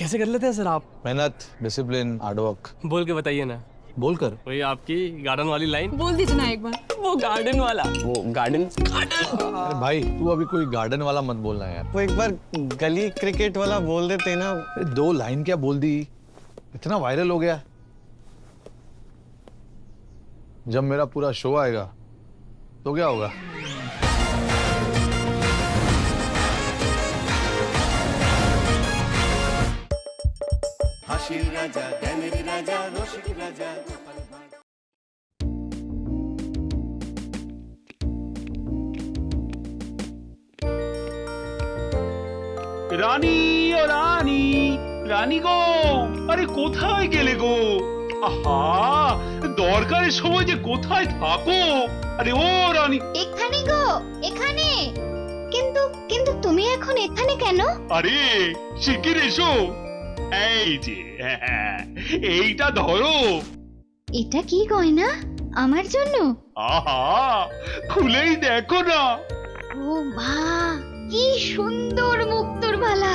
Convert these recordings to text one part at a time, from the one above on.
कैसे कर लेते हैं सर आप? मेहनत, डिसिप्लिन, हार्डवर्क। बोल के बताइए ना। बोलकर? वही आपकी गार्डन वाली लाइन बोल दीजिए ना एक बार। वो गार्डन वाला, वो गार्डन। अरे भाई तू अभी कोई गार्डन वाला मत बोलना यार। वो एक बार गली क्रिकेट वाला बोल देते ना। अरे 2 लाइन क्या बोल दी, इतना वायरल हो गया। जब मेरा पूरा शो आएगा तो क्या होगा? হাসির রাজা, জ্ঞানের রাজা, রসিক রাজা। রানী ও রানী, রানী গো, আরে কোথায় গেলে গো? আহা, দরকারের সময় যে কোথায় থাকো? আরে ও রানী। এখানে গো, এখানে। কিন্তু কিন্তু তুমি এখন এখানে কেন? আরে শিগগির এসো। এই যে এইটা ধরো। এটা কি গয়না? আমার জন্য? আহা, খুলেই দেখো না। ও মা, কি সুন্দর মুক্তোর মালা।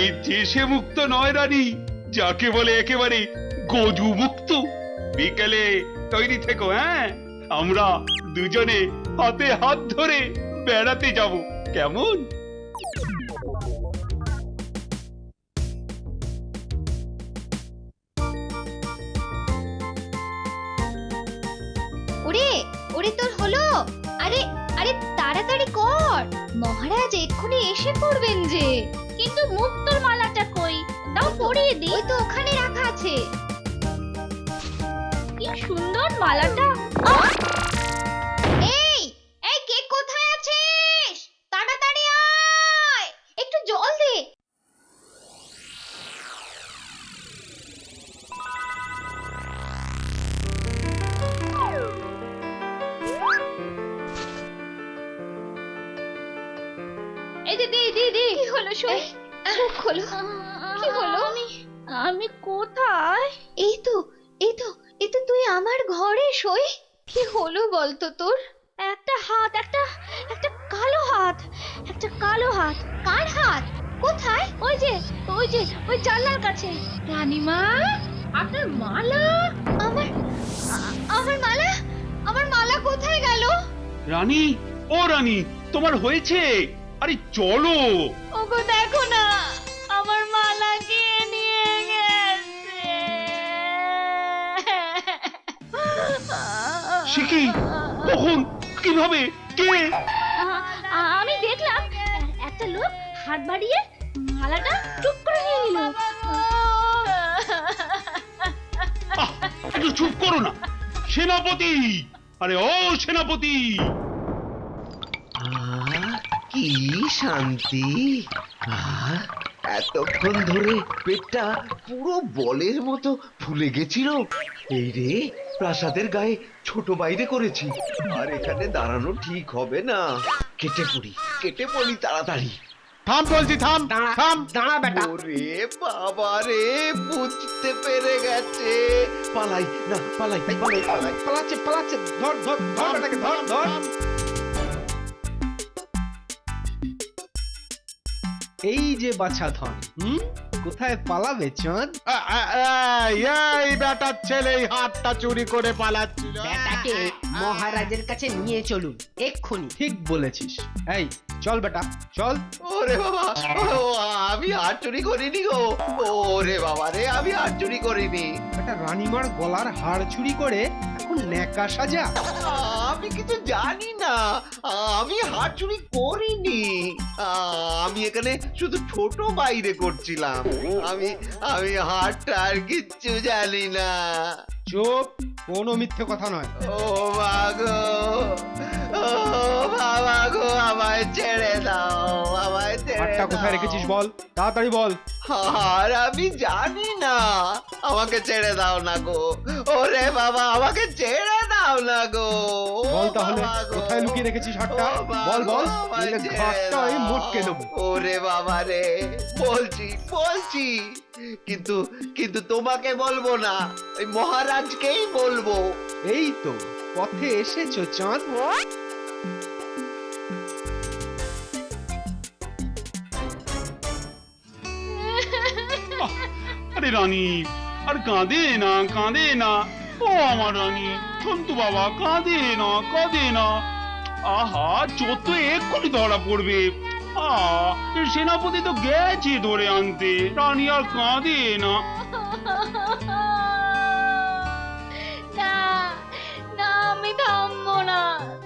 এই দেশে মুক্ত নয় রানী, যাকে বলে একেবারে গজু মুক্ত। বিকেলে তৈরি থেকো, হ্যাঁ? আমরা দুজনে হাতে হাত ধরে বেড়াতে যাব, কেমন? ওরে ওরে, তোর হলো? আরে আরে তাড়াতাড়ি কর, মহারাজ এক্ষুনি এসে পড়বেন যে। কিন্তু মুক্তোর মালাটা কই? দাও পরিয়ে দিই। ওই তো ওখানে রাখা আছে। কি সুন্দর মালাটা। এই এই, কে কোথায় আছিস? তাড়াতাড়ি আয়, একটু জল দে। এই যে দি কি হলো? শুই চোখ খোলো। কি হলো? আমি কোথায়? এই তো তুই আমার ঘরে শুই। কি হলো বলতো তোর? একটা হাত, একটা কালো হাত, একটা কালো হাত। কার হাত? কোথায়? ওই যে ওই জানলার কাছে। রানীমা, আপনার মালা। আমার মালা, আমার মালা কোথায় গেল? রানী ও রানী, তোমার হয়েছে? আরে চলো। ওগো দেখো না, আমার মালা কে নিয়ে গেছে। শিখি, কখন, কিভাবে, কে? আমি দেখলাম একটা লোক হাত বাড়িয়ে মালাটা চুপ করে নিয়ে নিল। একটু চুপ করো না সেনাপতি। আরে ও সেনাপতি। কি শান্তি! এতক্ষণ ধরে পেটটা পুরো বলের মতো ফুলে গেছিল। এই রে, প্রাসাদের গায়ে ছোট বাইরে করেছি, আর এখানে দাঁড়ানো ঠিক হবে না। কেটে পড়ি তাড়াতাড়ি। থাম বলছি, থাম থাম। দাঁড়া বেটা। ওরে বাবা রে, বুঝতে পেরে গেছে। পালাই না, পালাই। পালাচ্ছে। ধর বেটাকে, ধর। এই যে বাছা ধন, কোথায় পালাবে চাঁদ? এই বেটার ছেলে হাতটা চুরি করে পালাচ্ছিল। বেটাকে মহারাজের কাছে নিয়ে চলুন এক্ষুনি। ঠিক বলেছিস। এই চল বেটা, চল। ওরে বাবা, আমি হাত চুরি করিনি গো। ওরে বাবা রে, আমি হাত চুরি করিনি। একটা রানীমার গলার হাড় চুরি করে এখন নেকা সাজা। আমি কিছু জানি না, আমি হাত চুরি করিনি। আমি এখানে শুধু ছোট বাইরে করছিলাম। আমি হাতটা আর কিচ্ছু জানি না। চুপ, কোনো মিথ্যে কথা নয়। ও মা গো, ও বাবা গো, আমায় ছেড়ে দাও, আমায় ছেড়ে হাতটা কোথায় দাও। রেখেছিস বল, তাড়াতাড়ি বল। আর আমি জানি না, আমাকে ছেড়ে দাও না গো। ওরে বাবা, আমাকে ছেড়ে দাও না গো। বল তাহলে, কোথায় লুকিয়ে রেখেছিস হাতটা? বল, নইলে ঘাটটা আমি মুটকে দেবো। ওরে বাবা রে, বলছি, কিন্তু তোমাকে বলবো না, ওই মহারাজকেই বলবো। এই তো পথে এসেছো চাঁদ। আরে রানী আর কাঁদে না ও আমার রানী, সন্তু বাবা কাঁদে না। আহা চোর তো এক্ষুনি ধরা পড়বে। সেনাপতি তো গেছে ধরে আনতে, রানী আর কাঁদে না। না না, আমি থামবো না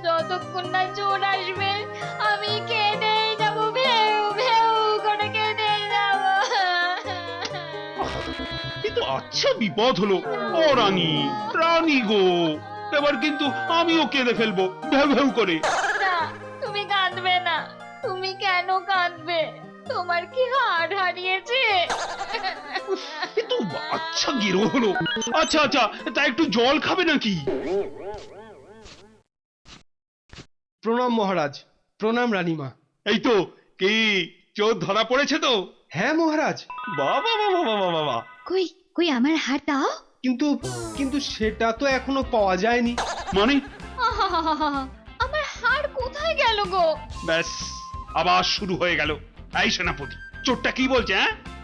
যতক্ষণ না চোর আসবে। আমি কেঁদে যাবো, ভেউ ভেউ করে কেঁদে যাবো। কিন্তু আচ্ছা বিপদ হলো। ও রানী গো, এবার কিন্তু আমিও কেঁদে ফেলবো ভেউ ভেউ করে। না, তুমি কাঁদবে না। তুমি কেন কাঁদবে? তোমার কি হাড় হারিয়েছে? কিন্তু আচ্ছা গিরো হলো। আচ্ছা তা একটু জল খাবে নাকি? প্রণাম মহারাজ, প্রণাম রানীমা। এই তো, কি চোর ধরা পড়েছে তো? হ্যাঁ মহারাজ, বাবা কই কই আমার হাড় দাও। কিন্তু সেটা তো এখনো পাওয়া যায়নি। মানে? আহাহাহাহা, আমার হাড় কোথায় গেল গো? ব্যাস আবার শুরু হয়ে গেল। এই সেনাপতি, চোরটা কি বলছে?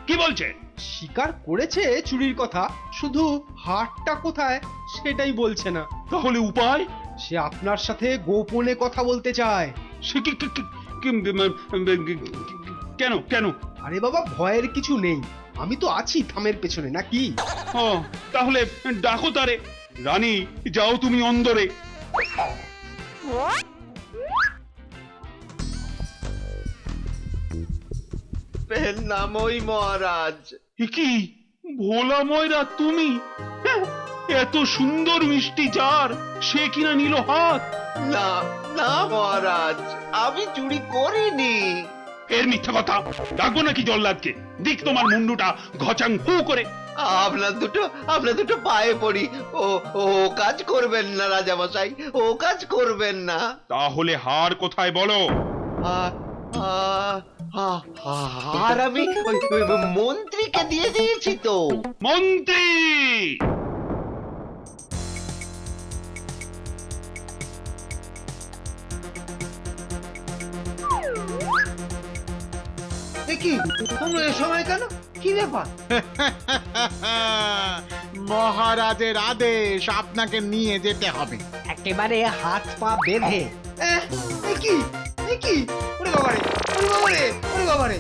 কি বলছে? স্বীকার করেছে চুরির কথা, শুধু হাটটা কোথায় সেটাই বলছে না। তাহলে উপায়? সে আপনার সাথে গোপনে কথা বলতে চায়। সে কেন? আরে বাবা, ভয়ের কিছু নেই, আমি তো আছি থামের পেছনে, নাকি? ও তাহলে ডাকো তারে। রানী যাও তুমি অন্দরে। নামই মহারাজ। কি ভোলা ময়রা তুমি? হ্যাঁ, এত সুন্দর মিষ্টি চার সে কিনা নিল হাত। না না মহারাজ, আমি চুরি করিনি। এর মিথ্যা কথা। ডাকবো নাকি জল্লাদকে? দিক তোমার মুন্ডুটা ঘচাং ফু করে। আপনার দুটো পায়ে পড়ি, ও কাজ করবেন না রাজামশাই, ও কাজ করবেন না। তাহলে হার কোথায় বলো? আর আমি ওই মন্ত্রীকে দিয়ে দিয়েছি তো। মন্ত্রী! কি তোমরা এ সময় কেন? কি ব্যাপার? মহারাজের আদেশ, আপনাকে নিয়ে যেতে হবে। একেবারে হাত পা বেঁধে। কি ওরে বাবারে, ওরে বাবারে, ওরে বাবারে!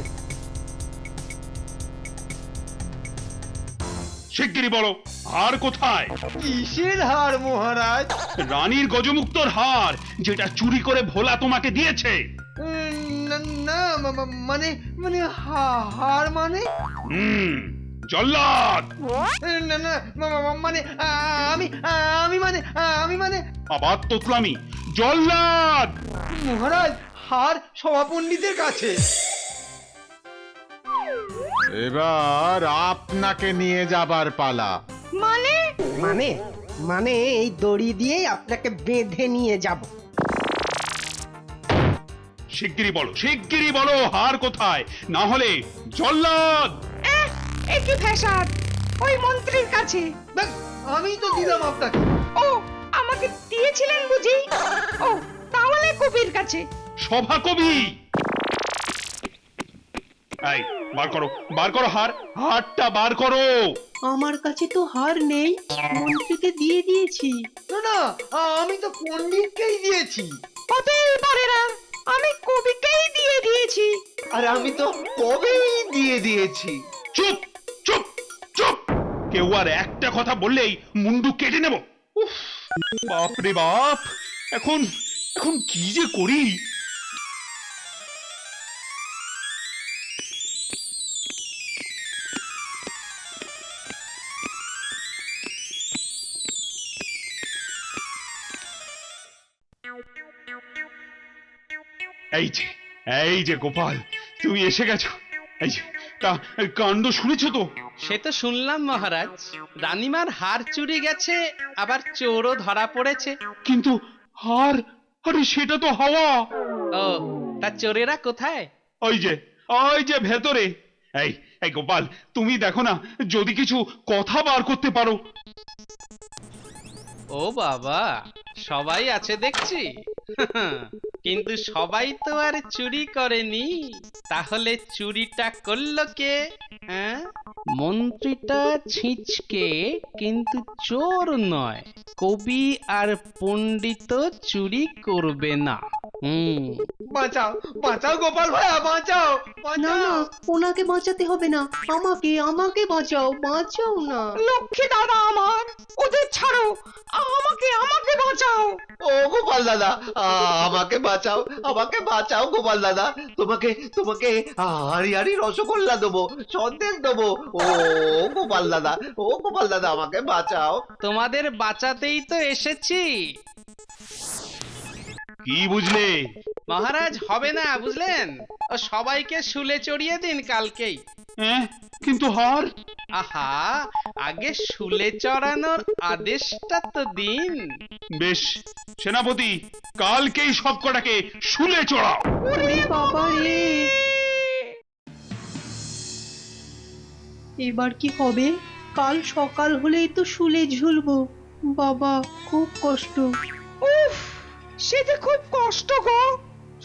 শিগগিরই বলো, হার কোথায়? কিসের হার মহারাজ? রানীর গজমুক্তর হার, যেটা চুরি করে ভোলা তোমাকে দিয়েছে। না মানে মানে হার মানে? জল্লাদ! না মানে আমি মানে আবার তোতলামি। জল্লাদ! মহারাজ, হার সভাপণ্ডিতের কাছে। এবার আপনাকে নিয়ে যাবার পালা। মানে মানে মানে এই দড়ি দিয়ে আপনাকে বেঁধে নিয়ে যাব। শিগগিরই বলো হার কোথায়, না হলে জল্লাদ! একই ফ্যাশন, ওই মন্ত্রীর কাছে। আমি তো দিলাম আপনাকে। ও আমাকে দিয়েছিলেন বুঝি? ও তাহলে কবির কাছে। সভা কবি! এই বার করো হারটা বার করো। আমার কাছে তো হার নেই, মন্ত্রীকে দিয়ে দিয়েছি। না আমি তো পণ্ডিতকেই দিয়েছি। হতেই পারে না, আমি কবিকেই দিয়ে দিয়েছি। আর আমি তো কবেই দিয়ে দিয়েছি। চুপ! কেউ আর একটা কথা বললেই মুন্ডু কেটে নেব। উফ, বাপ রে বাপ! এখন কি যে করি! এই যে গোপাল, তুমি এসে গেছো। এই যে, তা কাণ্ড শুনেছো তো? সে তো শুনলাম মহারাজ, রানীমার হার চুরি গেছে, আবার চোরও ধরা পড়েছে। কিন্তু হার, আরে সেটা তো হাওয়া। ও তা চোরেরা কোথায়? ওই যে ভেতরে। এই গোপাল, তুমি দেখো না যদি কিছু কথা বার করতে পারো। ও বাবা, সবাই আছে দেখছি। কিন্তু সবাই তো আর চুরি করেনি, তাহলে চুরিটা করলো কে? হ্যাঁ? মন্ত্রীটা ছিঁচকে কিন্তু চোর নয়, কবি আর পণ্ডিত চুরি করবে না। বাঁচাও বাঁচাও গোপাল ভাইয়া, বাঁচাও না না, ওনাকে বাঁচাতে হবে না, আমাকে আমাকে বাঁচাও, বাঁচাও না। লক্ষ্মী দাদা আমার, ওদের ছাড়ো, আমাকে আমাকে বাঁচাও। ও গোপাল দাদা, আমাকে বাঁচাও, আমাকে বাঁচাও গোপাল দাদা। তোমাকে তোমাকে হাড়ি হাড়ি রসগোল্লা দেবো, সন্দেশ দেবো। ও গোপাল দাদা, ও গোপাল দাদা, আমাকে বাঁচাও। তোমাদের বাঁচাতেই তো এসেছি। কি বুঝলে? মহারাজ হবে না, বুঝলেন? ও সবাইকে শুলে চড়িয়ে দিন কালকেই। হ্যাঁ, কিন্তু হার? আহা, আগে শুলে চড়ানোর আদেশটা তো দিন। বেশ, সেনাপতি কালকেই সব কটাকে শুলে চড়াও। ওরে বাবা রে, এবার কি হবে? কাল সকাল হলেই তো শুলে ঝুলবো। বাবা, খুব কষ্ট। উফ, সে যে খুব কষ্ট গো।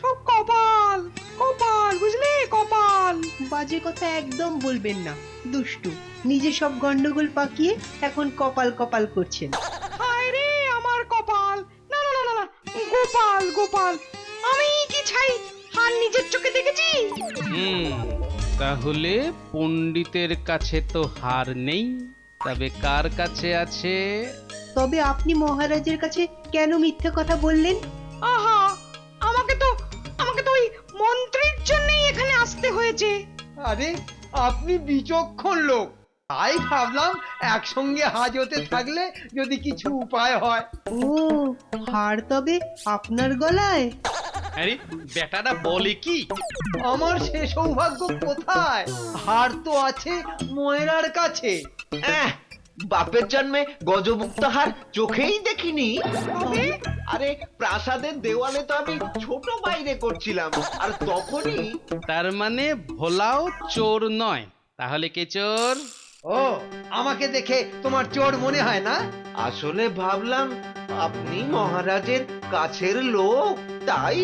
সব কপাল কপাল, বুঝলে, কপাল। বাজে কথা একদম বলবেন না, দুষ্টু। নিজে সব গন্ডগোল পাকিয়ে এখন কপাল কপাল করছেন। হায় রে আমার কপাল! না না না না, গোপাল গোপাল, আমি কি ছাই হার নিজের চোখে দেখেছি। তাহলে পণ্ডিতের কাছে তো হার নেই, তবে কার কাছে আছে? তবে আপনি মহারাজের কাছে কেন মিথ্যে কথা বললেন? আহা, আমাকে তো ওই মন্ত্রীর জন্যই এখানে আসতে হয়েছে। আরে আপনি বিচক্ষণ লোক, তাই ভাবলাম একসঙ্গে হাজতে থাকলে যদি কিছু উপায় হয়। ও, হার তবে আপনার গলায়? আরে বেটাটা বলে কি? আমার সে সৌভাগ্য কোথায়? হার তো আছে ময়রার কাছে। বাপের জন্মে গজমুক্ত হার চোখেই দেখিনি। আরে প্রাসাদের দেওয়ালে তো আমি ছোট বাইরে করছিলাম, আর তখনই। তার মানে ভোলাও চোর নয়, তাহলে কে চোর? ও, আমাকে দেখে তোমার চোর মনে হয় না? আসলে ভাবলাম আপনি মহারাজের কাছের লোক, তাই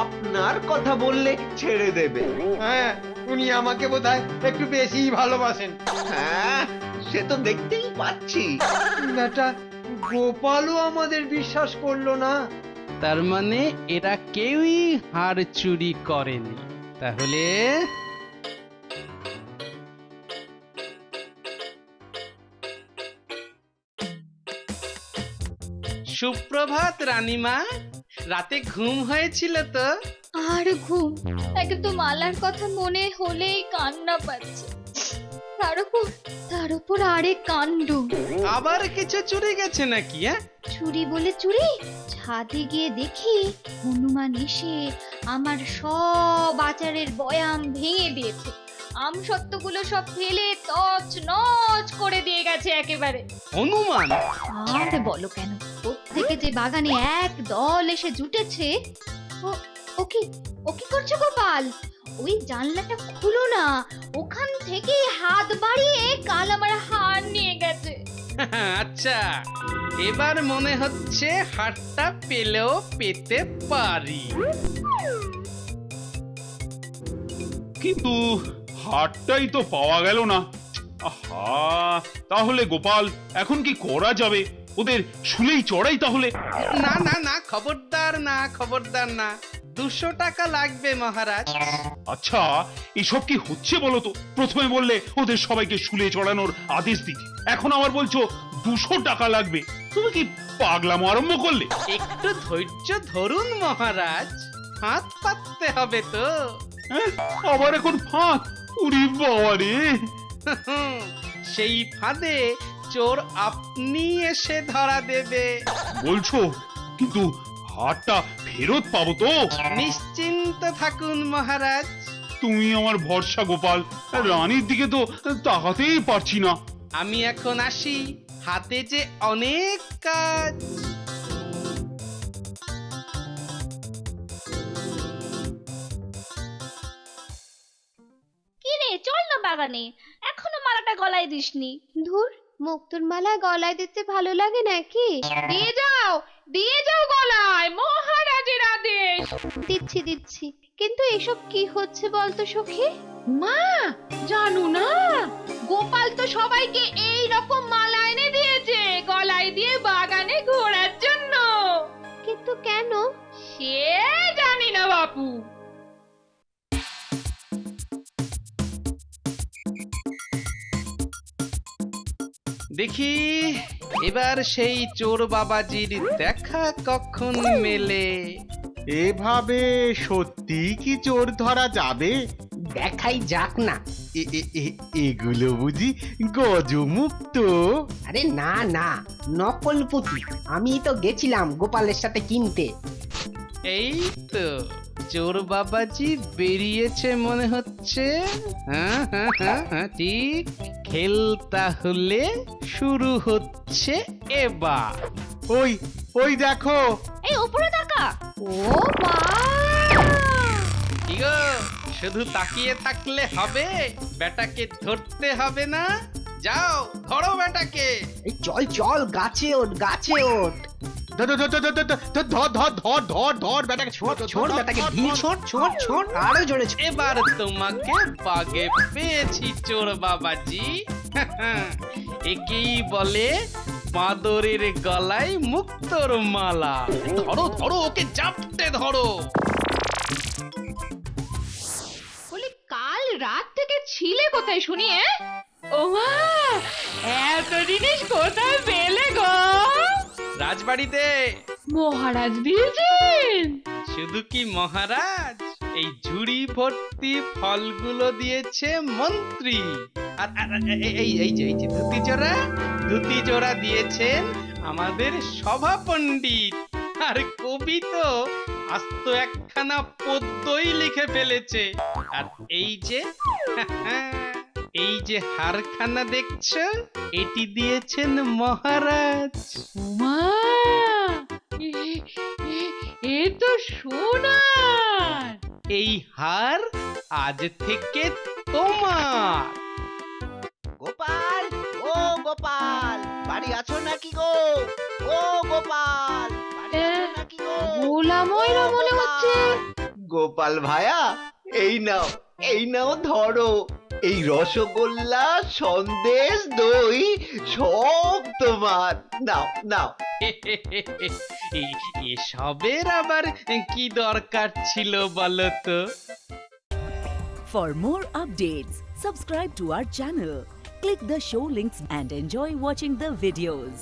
আপনার কথা বললে ছেড়ে দেবে। হ্যাঁ, উনি আমাকে বোধহয় একটু বেশি ভালোবাসেন। হ্যাঁ, সে তো দেখতেই পাচ্ছি। বেটা গোপালও আমাদের বিশ্বাস করলো না। তার মানে এরা কেউই হার চুরি করেনি। তাহলে সুপ্রভাত রানীমা, রাতে ঘুম হয়েছিল তো? আর ঘুম, একদম মালার কথা মনে হলেই কান্না পাচ্ছে। তার উপর আরেক কাণ্ড। আবার কিছু চুরি গেছে নাকি? চুরি বলে চুরি, ছাদে গিয়ে দেখি হনুমান এসে আমার সব আচারের বয়াম ভেঙে দিয়েছে। আমসত্ত্বগুলো সব ফেলে তছ নছ করে দিয়ে গেছে একেবারে। হনুমান? আর বলো কেন, প্রত্যেকে যে বাগানে এক দল এসে জুটেছে। ও কি করছো গোপাল? ওই জানলাটা খুলো না, ওখান থেকে হাত বাড়িয়ে কাল আমার হার নিয়ে গেছে। আচ্ছা, এবার মনে হচ্ছে হারটা পেলেও পেতে পারি। কিন্তু হারটাই তো পাওয়া গেল না। আহা, তাহলে গোপাল এখন কি করা যাবে? ওদের শুলেই চড়াই তাহলে। না না না, খবরদার না, খবরদার না। 200 টাকা লাগবে মহারাজ। আচ্ছা, এসব কি হচ্ছে বলো তো? প্রথমে বললে ওদের সবাইকে শুলে চড়ানোর আদেশ দিতে, এখন আবার বলছো 200 টাকা লাগবে। তুমি কি পাগলামো আরম্ভ করলে? একটু ধৈর্য ধরুন মহারাজ, হাত পাততে হবে তো। আবার এখন ফাঁক? উরি বাবা রে! সেই ফাঁদে চোর আপনি এসে ধরা দেবে। বলছো, কিন্তু হারটা ফেরত পাবো তো? নিশ্চিন্ত থাকুন মহারাজ। তুমি আমার ভরসা গোপাল, রানীর দিকে তো তাকাতেই পারছি না। আমি এখন আসি, হাতে যে অনেক কাজ। কি রে, চল না বাগানে, এখনো মালাটা গলায় দিসনি। ধুর, মুক্তোর মালা গলায় দিতে ভালো লাগে নাকি? দিয়ে যাও গলায়, মহারাজের আদেশ। দিচ্ছি, কিন্তু এসব কি হচ্ছে বলতো সখী? মা, জানো না, গোপাল সবাইকে এই রকম মালা এনে দিয়েছে গলায় দিয়ে বাগানে ঘোরার জন্য। কিন্তু কেন সে জানি না বাপু। দেখি এবার সেই চোর বাবাজির দেখা কখন মেলে। এভাবে সত্যি কি চোর ধরা যাবে? দেখাই যাক না। এগুলো বুঝি গজমুক্ত? আরে না না, নকল পুঁতি। আমি তো গেছিলাম গোপালের সাথে কিনতে। এই তো চোর বাবাজি বেরিয়েছে মনে হচ্ছে। হ্যাঁ হ্যাঁ হ্যাঁ হ্যাঁ ঠিক। খেল তাহলে শুরু হচ্ছে এবার। ওই ওই দেখো, এই উপরে তাকা। ও মা, কি গো শুধু তাকিয়ে থাকলে হবে? বেটাকে ধরতে হবে না? যাও ধরো বেটাকে। এই চল চল, গাছে ওঠ গাছে ওঠ। ধর ধর ধর ধর ধর ধর ধর ধর ধর ধর বেটাকে ছোট ছোট বেটাকে ঢিল ছোট ছোট ছোট, আরো জোরে ছোট। এবার তোমাকে বাগে পেয়েছি চোর বাবাজি। একেই বলে বাঁদরের গলায় মুক্তোর মালা। ধরো ধরো ওকে জাপটে ধরো। বলি কাল রাত থেকে ছিলে কোথায় শুনি? ও মা, এত জিনিস কোথায় পেলে গো? রাজবাড়িতে। মহারাজ দিয়েছেন? শুধু কি মহারাজ, এই ঝুড়ি ভর্তি ফলগুলো দিয়েছে মন্ত্রী। আর এই যে ধুতি জোড়া দিয়েছেন আমাদের সভা পণ্ডিত। আর কবি তো আস্ত একখানা পদ্যই লিখে ফেলেছে। আর এই যে হারখানা দেখছো, এটি দিয়েছেন মহারাজ। মা, এ তো সোনার। এই হার আজ থেকে তোমার। গোপাল, ও গোপাল, বাড়ি আছো নাকি গো? ও গোপাল, বাড়ি আছো নাকি গো? ভোলা ময়রা মনে হচ্ছে। গোপাল ভায়া, এই নাও ধরো। এই রসগোল্লা, সন্দেশ, দই সব তোমার। নাও নাও। এসবের আবার কি দরকার ছিল বলো তো? For more updates, subscribe to our channel, click the show links and enjoy watching the videos.